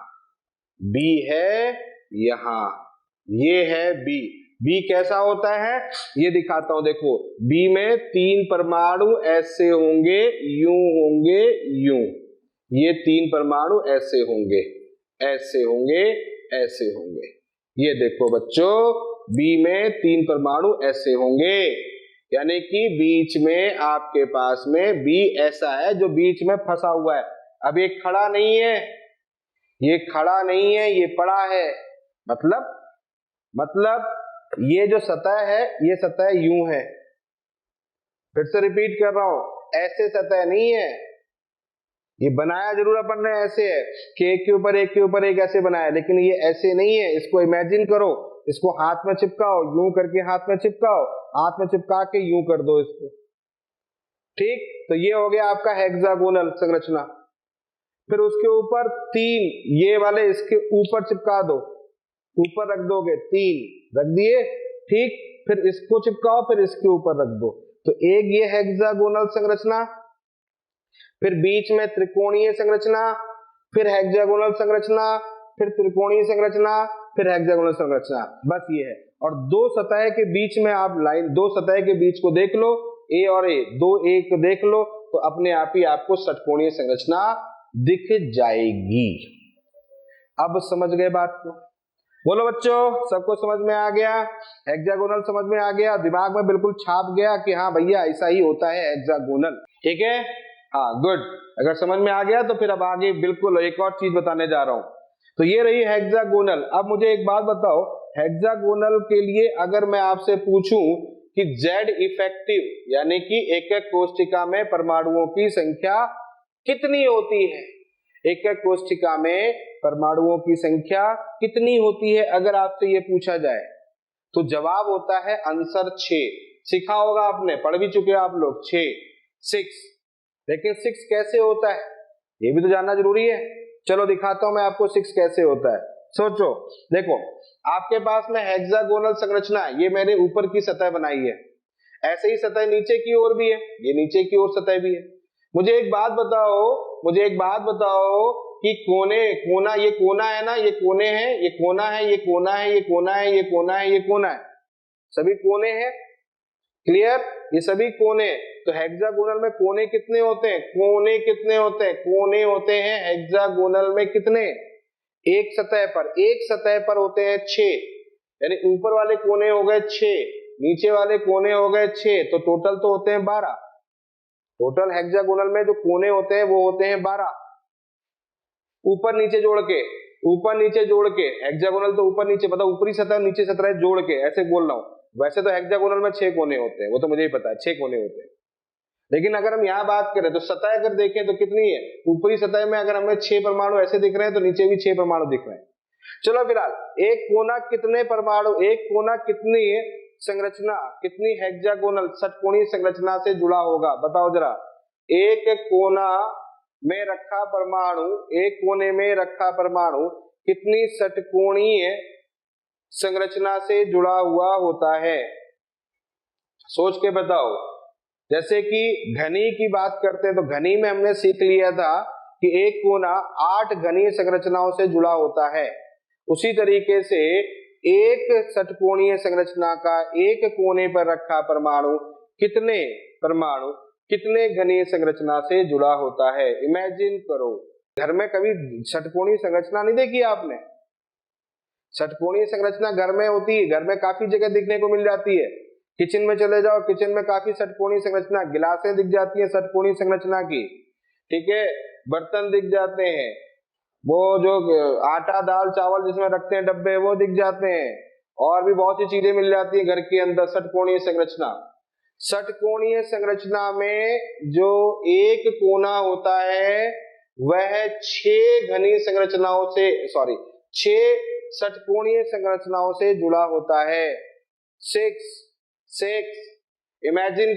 बी है यहां, ये है बी। बी कैसा होता है ये दिखाता हूं, देखो बी में 3 परमाणु ऐसे होंगे, यूं होंगे, यूं, ये 3 परमाणु ऐसे होंगे, ऐसे होंगे, ऐसे होंगे। ये देखो बच्चों, बी में 3 परमाणु ऐसे होंगे, यानी कि बीच में आपके पास में बी ऐसा है जो बीच में फंसा हुआ है। अब ये खड़ा नहीं है, ये खड़ा नहीं है, ये पड़ा है, मतलब ये जो सतह है, ये सतह यूं है। फिर से रिपीट कर रहा हूं, ऐसे सतह नहीं है, ये बनाया जरूर अपन ने ऐसे है कि एक के ऊपर एक के ऊपर एक ऐसे बनाया, लेकिन ये ऐसे नहीं है। इसको इमेजिन करो, इसको हाथ में चिपकाओ, यूं करके हाथ में चिपकाओ, हाथ में चिपका के यूं कर दो इसको, ठीक। तो ये हो गया आपका हेक्सागोनल संरचना। फिर उसके ऊपर 3 ये वाले इसके ऊपर चिपका दो, ऊपर रख दोगे, 3 रख दिए, ठीक। फिर इसको चिपकाओ, फिर इसके ऊपर रख दो, तो एक ये हेक्सागोनल संरचना, फिर बीच में त्रिकोणीय संरचना, फिर हेक्सागोनल संरचना, फिर त्रिकोणीय संरचना, फिर हेक्सागोनल संरचना, बस ये है। और 2 सतह के बीच में आप लाइन, 2 सतह के बीच को देख लो, ए और ए, 2 ए को देख लो, तो अपने आप ही आपको षटकोणीय संरचना दिख जाएगी। अब समझ गए बात को? बोलो बच्चों, सबको समझ में आ गया? हेक्सागोनल समझ में आ गया, दिमाग में बिल्कुल छाप गया कि हाँ भैया ऐसा ही होता है हेक्सागोनल, ठीक है, हाँ गुड। अगर समझ में आ गया तो फिर अब आगे बिल्कुल एक और चीज बताने जा रहा हूं। तो ये रही हेक्सागोनल। अब मुझे एक बात बताओ, हेक्सागोनल के लिए अगर मैं आपसे पूछूं कि Z इफेक्टिव यानी कि एक एक कोष्ठिका में परमाणुओं की संख्या कितनी होती है, एक एक कोष्ठिका में परमाणुओं की संख्या कितनी होती है, अगर आपसे ये पूछा जाए तो जवाब होता है आंसर 6। सीखा होगा आपने, पढ़ भी चुके आप लोग, 6। लेकिन 6 कैसे होता है ये भी तो जानना जरूरी है। चलो दिखाता हूं मैं आपको 6 कैसे होता है। सोचो, देखो आपके पास में हेक्सागोनल संरचना है, ये मैंने ऊपर की सतह बनाई है, ऐसे ही सतह नीचे की ओर भी है, ये नीचे की ओर सतह भी है। मुझे एक बात बताओ कि कोना, ये कोना है ना, ये कोने हैं, ये कोना है, ये कोना है, ये कोना है, ये कोना है, ये कोना है, सभी कोने हैं, क्लियर, ये सभी कोने। तो हेक्सागोनल में कोने कितने होते हैं, कोने कितने होते हैं, कोने होते हैं हेक्सागोनल में कितने, एक सतह पर होते हैं 6, यानी ऊपर वाले कोने हो गए 6, नीचे वाले कोने हो गए 6, तो टोटल तो होते हैं 12। टोटल हेक्सागोनल में जो कोने होते हैं वो होते हैं 12, ऊपर नीचे जोड़ के हेक्सागोनल तो ऊपर नीचे, मतलब ऊपरी सतह नीचे सतह जोड़ के ऐसे बोल रहा हूं। वैसे तो हेक्सागोनल में 6 कोने होते हैं, वो तो मुझे ही पता है 6 कोने होते हैं, लेकिन अगर हम यहाँ बात करें तो सतह अगर देखें तो कितनी है, ऊपरी सतह में अगर हमें 6 परमाणु ऐसे दिख रहे हैं तो नीचे भी 6 परमाणु दिख रहे हैं। चलो फिलहाल एक कोना कितने परमाणु, एक कोना कितनी संरचना कितनी हेक्सागोनल षटकोणीय संरचना से जुड़ा होगा, बताओ जरा। एक कोना में रखा परमाणु, एक कोने में रखा परमाणु कितनी षटकोणीय संरचना से जुड़ा हुआ होता है, सोच के बताओ। जैसे कि घनी की बात करते हैं तो घनी में हमने सीख लिया था कि एक कोना 8 घनीय संरचनाओं से जुड़ा होता है। उसी तरीके से एक षटकोणीय संरचना का एक कोने पर रखा परमाणु कितने घनीय संरचना से जुड़ा होता है। इमेजिन करो, घर में कभी षटकोणीय संरचना नहीं देखी आपने? षटकोणीय संरचना घर में होती है, घर में काफी जगह दिखने को मिल जाती है। किचन में चले जाओ, किचन में काफी षटकोणीय संरचना, गिलासें दिख जाती है षटकोणीय संरचना की, ठीक है, बर्तन दिख जाते हैं, वो जो आटा दाल चावल जिसमें रखते हैं डब्बे वो दिख जाते हैं, और भी बहुत सी चीजें मिल जाती है घर के अंदर षटकोणीय संरचना। षटकोणीय संरचना में जो एक कोना होता है वह 6 घनीय संरचनाओं से 6 षटकोणीय संरचनाओं से जुड़ा होता है। 6 इमेजिन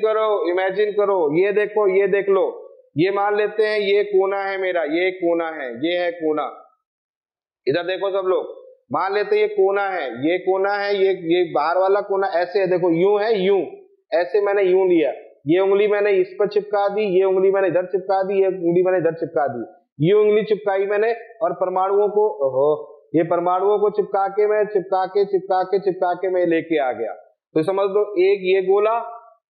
करो, ये देखो, ये देख लो, ये मान लेते हैं ये कोना है मेरा, ये कोना है, ये है कोना। इधर देखो सब लोग, मान लेते हैं ये कोना है, ये कोना है, ये बाहर वाला कोना ऐसे है, देखो यूं है, यूं ऐसे मैंने यूं लिया, ये उंगली मैंने इस पर चिपका दी, ये उंगली मैंने इधर चिपका दी, ये उंगली मैंने इधर चिपका दी, ये उंगली चिपकाई मैंने, और परमाणुओं को ये परमाणुओं को चिपका के मैं लेके आ गया। तो समझ लो एक ये गोला,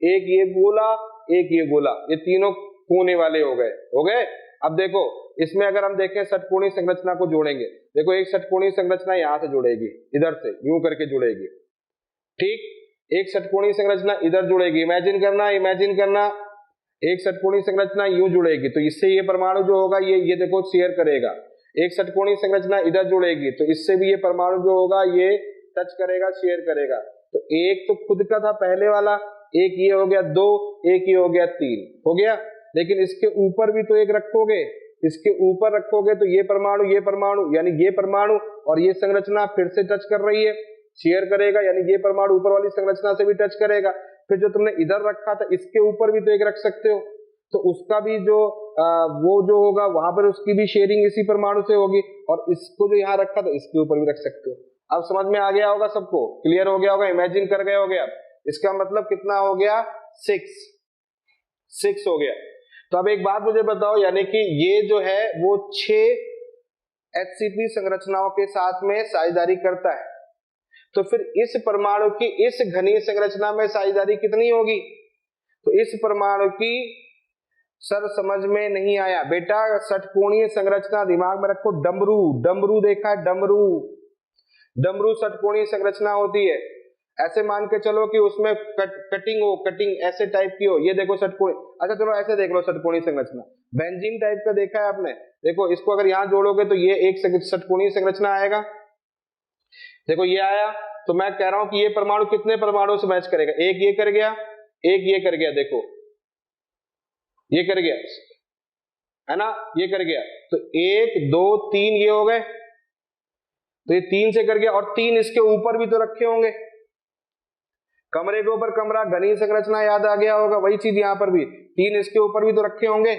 एक ये गोला, एक ये गोला, ये तीनों कोने वाले हो गए। अब देखो इसमें अगर हम देखें षटकोणीय संरचना को जोड़ेंगे, देखो एक षटकोणीय संरचना यहां से जुड़ेगी, इधर से यूं करके जुड़ेगी, ठीक, एक षटकोणीय संरचना इधर जुड़ेगी, इमेजिन करना एक षटकोणीय संरचना यूं जुड़ेगी, तो इससे ये परमाणु जो होगा ये देखो शेयर करेगा। एक षटकोणीय संरचना इधर जुड़ेगी तो इससे भी ये परमाणु जो होगा ये टच करेगा, शेयर करेगा। तो एक तो खुद का था पहले वाला, एक ये हो गया 2, एक ये हो गया 3 हो गया, लेकिन इसके ऊपर भी तो एक रखोगे, इसके ऊपर रखोगे तो ये परमाणु यानी ये परमाणु और ये संरचना फिर से टच कर रही है, शेयर करेगा, यानी ये परमाणु ऊपर वाली संरचना से भी टच करेगा। फिर जो तुमने इधर रखा था इसके ऊपर भी तो एक रख सकते हो, तो उसका भी जो वो जो होगा वहां पर उसकी भी शेयरिंग इसी परमाणु से होगी, और इसको जो यहाँ रखा था इसके ऊपर भी रख सकते हो। अब समझ में आ गया होगा सबको, क्लियर हो गया होगा, इमेजिन कर गए होगे आप। इसका मतलब कितना हो गया, 6 हो गया। तो अब एक बात मुझे बताओ, यानी कि ये जो है वो 6 HCP संरचनाओं के साथ में साझेदारी करता है, तो फिर इस परमाणु की इस घनीय संरचना में साझेदारी कितनी होगी? तो इस परमाणु की सर समझ में नहीं आया बेटा, षटकोणीय संरचना दिमाग में रखो, डमरू देखा है, डमरू षटकोणीय संरचना होती है। ऐसे मान के चलो कि उसमें कटिंग ऐसे टाइप की हो, ये देखो षटकोणी, अच्छा चलो ऐसे देख लो षटकोणीय संरचना, बेंजीन टाइप का देखा है आपने, देखो इसको अगर यहां जोड़ोगे तो ये एक षटकोणीय संरचना आएगा, देखो ये आया। तो मैं कह रहा हूं कि ये परमाणु कितने परमाणुओं से मैच करेगा, एक ये कर गया, एक ये कर गया, देखो ये कर गया है ना, ये कर गया, तो 1 2 3 ये हो गए, तो ये 3 से कर गया, और 3 इसके ऊपर भी तो रखे होंगे, कमरे के ऊपर कमरा, घनीय संरचना याद आ गया होगा, वही चीज यहां पर भी 3 इसके ऊपर भी तो रखे होंगे।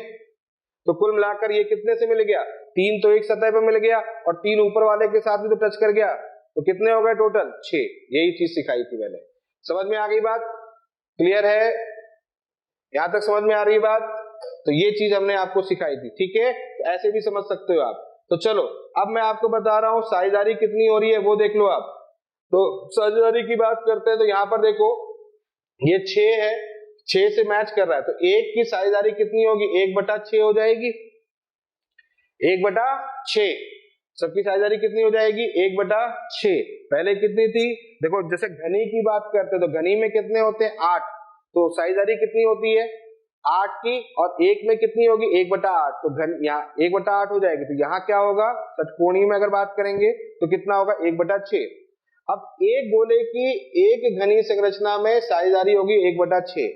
तो कुल मिलाकर ये कितने से मिल गया, 3 तो एक सतह पर मिल गया और 3 ऊपर वाले के साथ भी तो टच कर गया, तो कितने हो गए टोटल 6। यही चीज सिखाई थी मैंने, समझ में आ गई बात, क्लियर है, यहां तक समझ में आ रही बात? तो ये चीज हमने आपको सिखाई थी, ठीक है, तो ऐसे भी समझ सकते हो आप। तो चलो अब मैं आपको बता रहा हूं साझेदारी कितनी हो रही है वो देख लो आप। तो साझेदारी की बात करते हैं तो यहां पर देखो ये 6 है, 6 से मैच कर रहा है, तो एक की साझेदारी कितनी होगी, 1/6 हो जाएगी, 1/6 सबकी साझेदारी कितनी हो जाएगी, 1/6। पहले कितनी थी, देखो जैसे घनी की बात करते हैं तो घनी में कितने होते हैं 8, तो साझेदारी कितनी होती है 8 की, और एक में कितनी होगी 1/8, तो घन यहाँ 1/8 हो जाएगी। तो यहाँ क्या होगा, षटकोणीय में अगर बात करेंगे तो कितना होगा 1/6। अब एक गोले की एक घनी संरचना में साझेदारी होगी 1/6।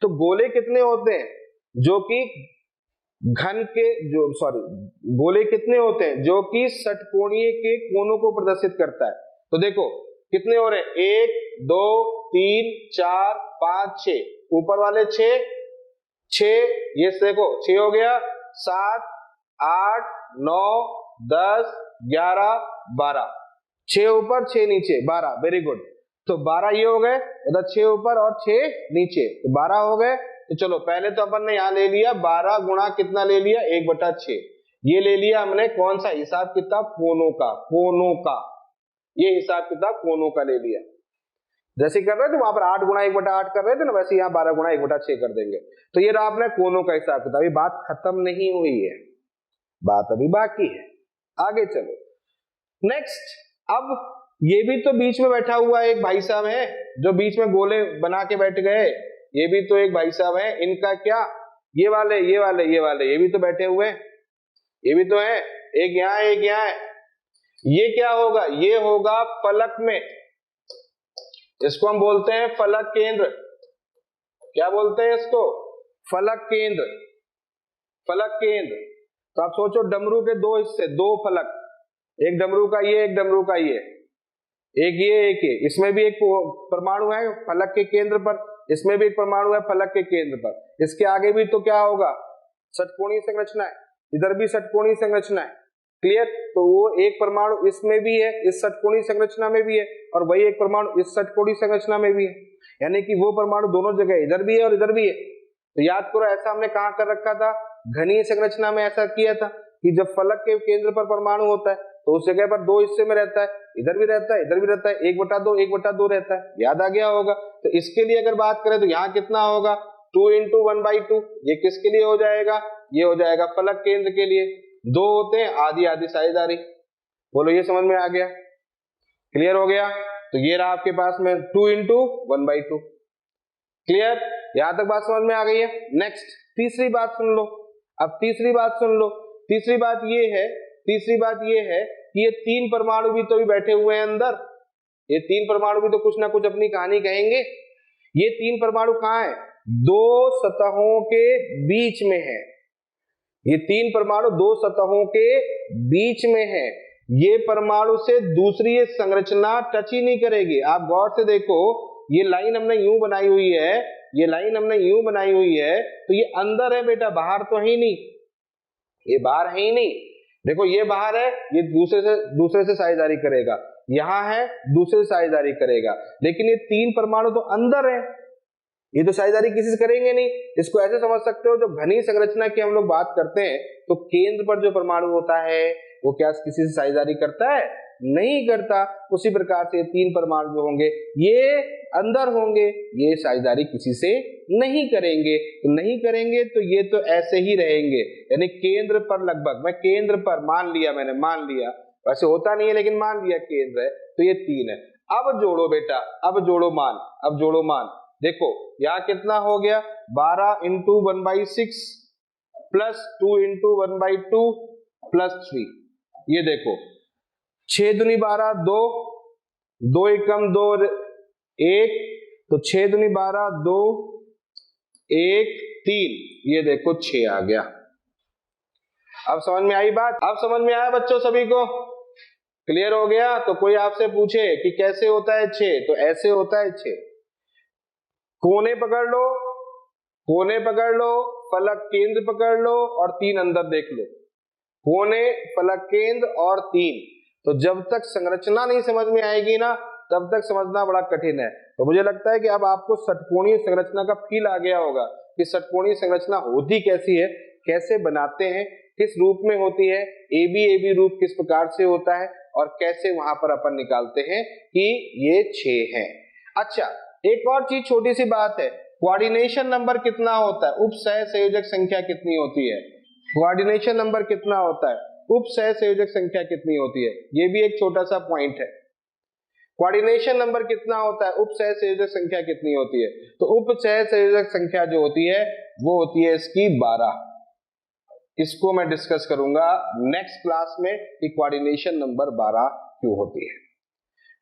तो गोले कितने होते हैं जो कि गोले कितने होते हैं जो कि षटकोणीय के कोनों को प्रदर्शित करता है। तो देखो कितने हो रहे हैं, 1 2 3 4 5 6, ऊपर वाले 6 6, ये देखो 6 हो गया, 7 8 9 10 11 12, 6 ऊपर 6 नीचे 12, वेरी गुड। तो 12 ये हो गए, मतलब 6 ऊपर और 6 नीचे, तो 12 हो गए। तो चलो पहले तो अपन ने यहां ले लिया 12 गुणा कितना ले लिया, 1/6, ये ले लिया हमने कौन सा हिसाब किताब, कोनों का, कोनों का, ये हिसाब किताब कोनों का ले लिया। जैसे कर रहे थे वहां पर 8 गुणा 1/8 कर रहे थे ना, वैसे यहाँ 12 गुणा 1/6 कर देंगे। तो ये रहा अपने कोनों का हिसाब किताब। ये बात खत्म नहीं हुई है, बात अभी बाकी है, आगे चलो नेक्स्ट। अब ये भी तो बीच में बैठा हुआ एक भाई साहब है, जो बीच में गोले बना के बैठ गए, ये भी तो एक भाई साहब है, इनका क्या, ये वाले ये वाले ये वाले, ये भी तो बैठे हुए हैं, ये भी तो है, एक यहाँ है एक यहाँ है। ये क्या होगा, ये होगा फलक में, इसको हम बोलते हैं फलक केंद्र। क्या बोलते हैं इसको, फलक केंद्र, फलक केंद्र। तो आप सोचो डमरू के दो हिस्से, दो फलक, एक डमरू का ये, एक डमरू का ये, एक ये, इसमें भी एक परमाणु है फलक के केंद्र पर, इसमें भी एक परमाणु है फलक के केंद्र पर। इसके आगे भी तो क्या होगा, षटकोणीय संरचना है, इधर भी षटकोणीय संरचना है, क्लियर। तो वो एक परमाणु इसमें भी है, इस षटकोणीय संरचना में भी है, और वही एक परमाणु इस षटकोणीय संरचना में भी है, यानी कि वो परमाणु दोनों जगह, इधर भी है और इधर भी है। तो याद करो ऐसा हमने कहाँ कर रखा था, घनीय संरचना में ऐसा किया था कि जब फलक के केंद्र पर परमाणु होता है तो उस जगह पर दो हिस्से में रहता है, इधर भी रहता है इधर भी रहता है, 1/2 1/2 रहता है, याद आ गया होगा। तो इसके लिए अगर बात करें तो यहाँ कितना होगा, 2 × 1/2, ये किसके लिए हो जाएगा, ये हो जाएगा फलक केंद्र के लिए। दो होते हैं आधी आधी साझेदारी, बोलो ये समझ में आ गया, क्लियर हो गया। तो ये रहा आपके पास में 2 × 1/2, क्लियर, यहां तक बात समझ में आ गई है। नेक्स्ट तीसरी बात सुन लो, अब तीसरी बात सुन लो। तीसरी बात ये है, तीसरी बात ये है कि ये 3 परमाणु भी तो भी बैठे हुए हैं अंदर, ये 3 परमाणु भी तो कुछ ना कुछ अपनी कहानी कहेंगे। ये 3 परमाणु कहाँ है, दो सतहों के बीच में है, ये 3 परमाणु दो सतहों के बीच में है। ये परमाणु से दूसरी ये संरचना टच ही नहीं करेगी। आप गौर से देखो, ये लाइन हमने यूं बनाई हुई है, ये लाइन हमने यूं बनाई हुई है, तो ये अंदर है बेटा, बाहर तो है ही नहीं, ये बाहर है ही नहीं। देखो ये बाहर है, ये दूसरे से साझेदारी करेगा, यहां है दूसरे से साझेदारी करेगा, लेकिन ये 3 परमाणु तो अंदर है, ये तो साझेदारी किसी से करेंगे नहीं। इसको ऐसे समझ सकते हो, जब घनी संरचना की हम लोग बात करते हैं तो केंद्र पर जो परमाणु होता है वो क्या किसी से साझेदारी करता है, नहीं करता। उसी प्रकार से 3 परमाणु जो होंगे ये अंदर होंगे, ये साझेदारी किसी से नहीं करेंगे। तो नहीं करेंगे तो ये तो ऐसे ही रहेंगे, यानी केंद्र पर लगभग, मैं केंद्र पर मान लिया, मैंने मान लिया, वैसे होता नहीं है लेकिन मान लिया केंद्र है, तो ये 3 है। अब जोड़ो बेटा, अब जोड़ो मान, अब जोड़ो मान, देखो यहां कितना हो गया, 12 × 1/6 प्लस 2 × 1/2 प्लस 3, ये देखो 6 दूनी 12, 2 2 एकम 2 1, तो 6 दूनी 12, 2 1 3, ये देखो 6 आ गया। अब समझ में आई बात, अब समझ में आया बच्चों सभी को, क्लियर हो गया। तो कोई आपसे पूछे कि कैसे होता है 6, तो ऐसे होता है 6, कोने पकड़ लो, कोने पकड़ लो, फलक केंद्र पकड़ लो और 3 अंदर देख लो, कोने फलक केंद्र और 3। तो जब तक संरचना नहीं समझ में आएगी ना तब तक समझना बड़ा कठिन है। तो मुझे लगता है कि अब आपको षटकोणीय संरचना का फील आ गया होगा कि षटकोणीय संरचना होती कैसी है, कैसे बनाते हैं, किस रूप में होती है, AB रूप किस प्रकार से होता है और कैसे वहां पर अपन निकालते हैं कि ये 6 है। अच्छा एक और चीज छोटी सी बात है, कोऑर्डिनेशन नंबर कितना होता है, उपसह संयोजक संख्या कितनी होती है, कोऑर्डिनेशन नंबर कितना होता है, उपसह संयोजक संख्या कितनी होती है, ये भी एक छोटा सा पॉइंट है। कोऑर्डिनेशन नंबर कितना होता है, उपसह संयोजक संख्या कितनी होती है, तो उपसह संयोजक संख्या जो होती है वो होती है इसकी 12। इसको मैं डिस्कस करूंगा नेक्स्ट क्लास में कि कोऑर्डिनेशन नंबर 12 क्यों होती है।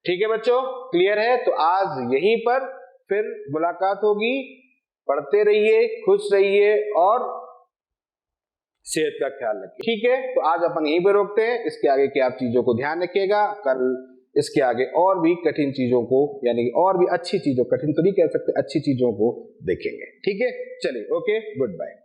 ठीक है बच्चों, क्लियर है। तो आज यहीं पर फिर मुलाकात होगी, पढ़ते रहिए, खुश रहिए और सेहत का ख्याल रखिए। ठीक है, तो आज अपन यहीं पर रोकते हैं, इसके आगे की आप चीजों को ध्यान रखिएगा। कल इसके आगे और भी कठिन चीजों को, यानी और भी अच्छी चीजों, कठिन तो नहीं कह सकते, अच्छी चीजों को देखेंगे। ठीक है, चलिए, ओके, गुड बाय।